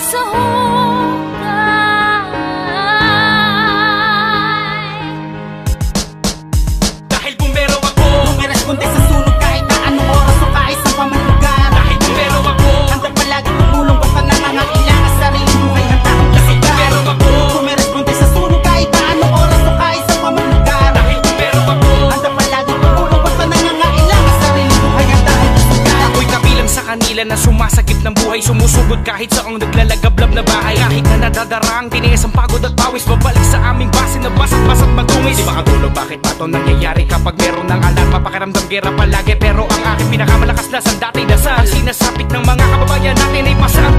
sa hukay. Dahil bumbero ako, Rumiresponde sa sunog kahit na anong oras o kahit sa pamalugan. dahil bumbero ako, Handa palagi tumulong basta nangangailangan sarili buhay ang takot na sigaw. bumbero ako, Rumiresponde sa sunog kahit na anong oras o kahit sa pamalugan. dahil bumbero ako. Handa palagi tumulong basta nangangailangan sarili buhay ang takot na sigaw. Ako'y kabilang sa kanila na sumasagip ng buhay, sumusugod kahit saong naglalagablab na bahay. Kahit na nadadarang tiniis ang pagod at pawis, babalik sa aming base na basat-basat matungis. Di makatulog, bakit ba ito nangyayari kapag meron ng alarma? Pakiramdam gera palagi, pero ang aking pinakamalakas na sandati dasal. Ang sinasapit ng mga kababayan natin ay pasaan.